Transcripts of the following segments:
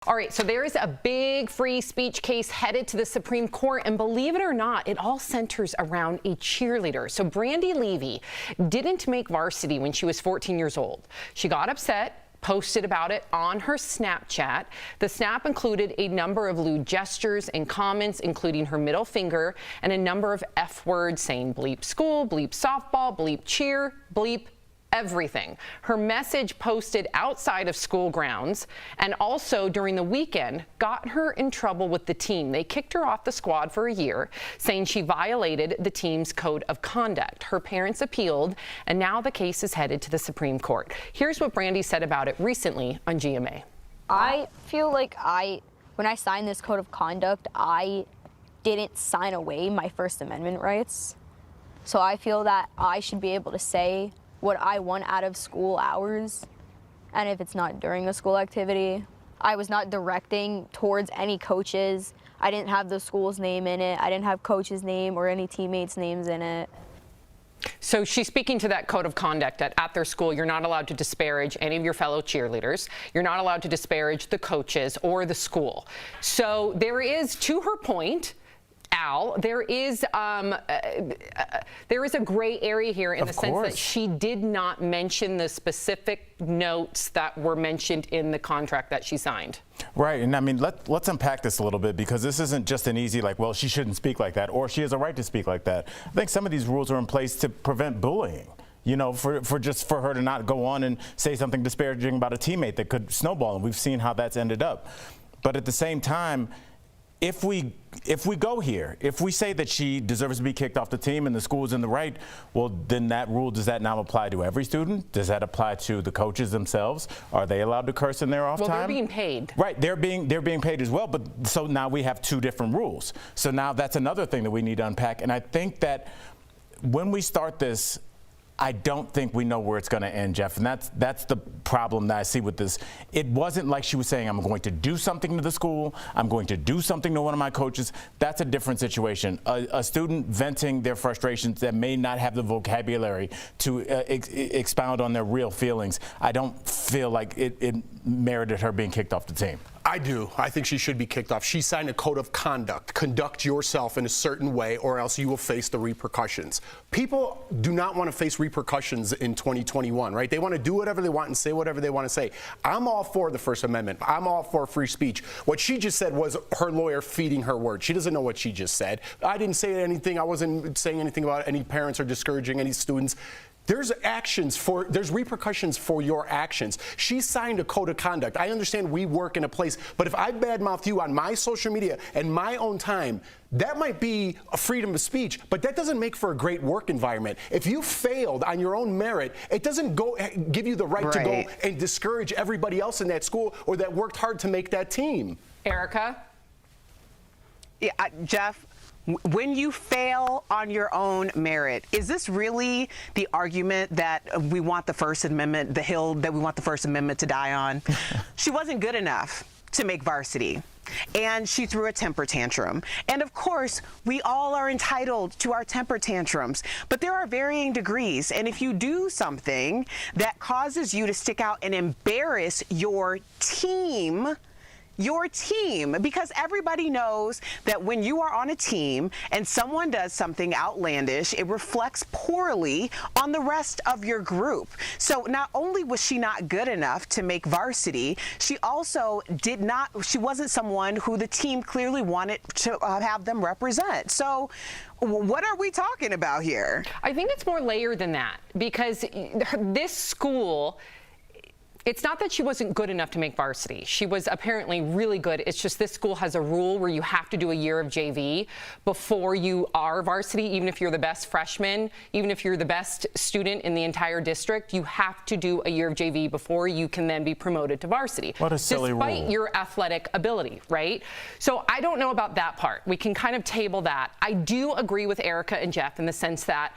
All right, so there is a big free speech case headed to the Supreme Court, and believe it or not, it all centers around a cheerleader. So Brandy Levy didn't make varsity when she was 14 years old. She got upset, posted about it on her Snapchat. The snap included a number of lewd gestures and comments, including her middle finger and a number of F words saying bleep school, bleep softball, bleep cheer, bleep everything. Her message posted outside of school grounds and also during the weekend got her in trouble with the team. They kicked her off the squad for a year, saying she violated the team's code of conduct. Her parents appealed, and now the case is headed to the Supreme Court. Here's what Brandy said about it recently on GMA. I feel like when I signed this code of conduct, I didn't sign away my First Amendment rights. So I feel that I should be able to say what I want out of school hours, and if it's not during a school activity. I was not directing towards any coaches. I didn't have the school's name in it. I didn't have coach's name or any teammates' names in it. So she's speaking to that code of conduct that at their school, you're not allowed to disparage any of your fellow cheerleaders. You're not allowed to disparage the coaches or the school. So there is, to her point, Al, there is a gray area here in the sense that she did not mention the specific notes that were mentioned in the contract that she signed. Right, and I mean, let's unpack this a little bit, because this isn't just an easy, like, well, she shouldn't speak like that, or she has a right to speak like that. I think some of these rules are in place to prevent bullying. You know, for her to not go on and say something disparaging about a teammate that could snowball, and we've seen how that's ended up. But at the same time, if we go here, if we say that she deserves to be kicked off the team and the school is in the right, well, then that rule, does that now apply to every student? Does that apply to the coaches themselves? Are they allowed to curse in their off time? Well, they're being paid. Right, they're being paid as well, but so now we have two different rules. So now that's another thing that we need to unpack, and I think that when we start this, I don't think we know where it's going to end, Jeff, and that's the problem that I see with this. It wasn't like she was saying, I'm going to do something to the school, I'm going to do something to one of my coaches. That's a different situation. A student venting their frustrations that may not have the vocabulary to expound on their real feelings, I don't feel like it merited her being kicked off the team. I do. I think she should be kicked off. She signed a code of conduct. Conduct yourself in a certain way, or else you will face the repercussions. People do not want to face repercussions in 2021, right? They want to do whatever they want and say whatever they want to say. I'm all for the First Amendment. I'm all for free speech. What she just said was her lawyer feeding her words. She doesn't know what she just said. I didn't say anything. I wasn't saying anything about any parents or discouraging any students. There's repercussions for your actions. She signed a code of conduct. I understand we work in a place, but if I badmouth you on my social media and my own time, that might be a freedom of speech, but that doesn't make for a great work environment. If you failed on your own merit, it doesn't give you the right to go and discourage everybody else in that school or that worked hard to make that team. Erica? Yeah, Jeff, when you fail on your own merit, is this really the argument that we want the First Amendment, the hill that we want the First Amendment to die on? She wasn't good enough to make varsity, and she threw a temper tantrum. And of course, we all are entitled to our temper tantrums, but there are varying degrees. And if you do something that causes you to stick out and embarrass your team, because everybody knows that when you are on a team and someone does something outlandish, it reflects poorly on the rest of your group. So not only was she not good enough to make varsity, she also she wasn't someone who the team clearly wanted to have them represent. So what are we talking about here? I think it's more layered than that, because this school, it's not that she wasn't good enough to make varsity. She was apparently really good. It's just this school has a rule where you have to do a year of JV before you are varsity, even if you're the best freshman, even if you're the best student in the entire district, you have to do a year of JV before you can then be promoted to varsity. What a silly rule. Despite your athletic ability, right? So I don't know about that part. We can kind of table that. I do agree with Erica and Jeff in the sense that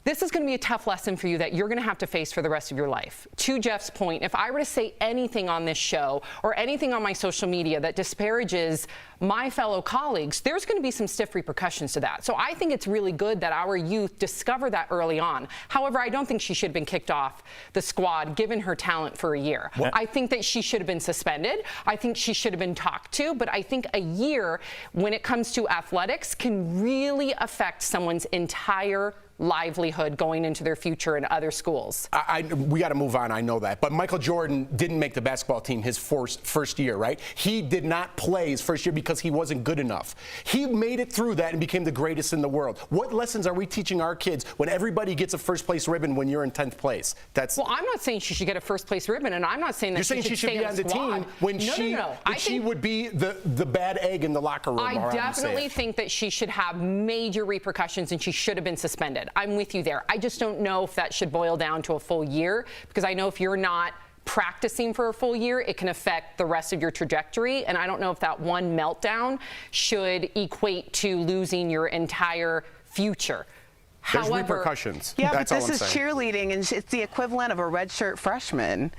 This is going to be a tough lesson for you that you're going to have to face for the rest of your life. To Jeff's point, if I were to say anything on this show or anything on my social media that disparages my fellow colleagues, there's going to be some stiff repercussions to that. So I think it's really good that our youth discover that early on. However, I don't think she should have been kicked off the squad given her talent for a year. I think that she should have been suspended. I think she should have been talked to. But I think a year, when it comes to athletics, can really affect someone's entire livelihood going into their future in other schools. We got to move on, I know that. But Michael Jordan didn't make the basketball team his first year, right? He did not play his first year because he wasn't good enough. He made it through that and became the greatest in the world. What lessons are we teaching our kids when everybody gets a first place ribbon when you're in 10th place? Well, I'm not saying she should get a first place ribbon, and I'm not saying that you're saying she should be on the team when she would be the bad egg in the locker room. I definitely think that she should have major repercussions and she should have been suspended. I'm with you there. I just don't know if that should boil down to a full year, because I know if you're not practicing for a full year, it can affect the rest of your trajectory. And I don't know if that one meltdown should equate to losing your entire future. There's repercussions. Yeah, That's but all this I'm is saying. cheerleading, and it's the equivalent of a redshirt freshman.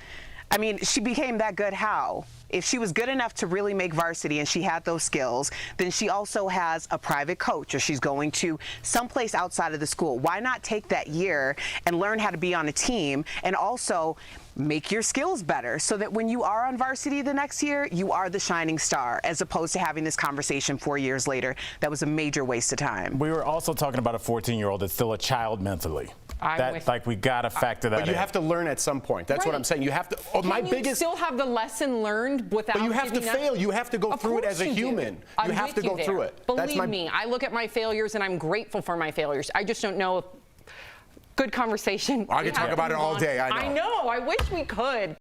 I mean, she became that good how? If she was good enough to really make varsity and she had those skills, then she also has a private coach, or she's going to someplace outside of the school. Why not take that year and learn how to be on a team and also make your skills better so that when you are on varsity the next year, you are the shining star, as opposed to having this conversation 4 years later. That was a major waste of time. We were also talking about a 14-year-old that's still a child mentally. We got to factor that in. But you have to learn at some point. That's what I'm saying. You have to. You still have the lesson learned without. But you have to fail. You have to go through it as a human. You have to go through it. Believe me, I look at my failures and I'm grateful for my failures. I just don't know if good conversation. I could talk about it all day. I know. I know. I wish we could.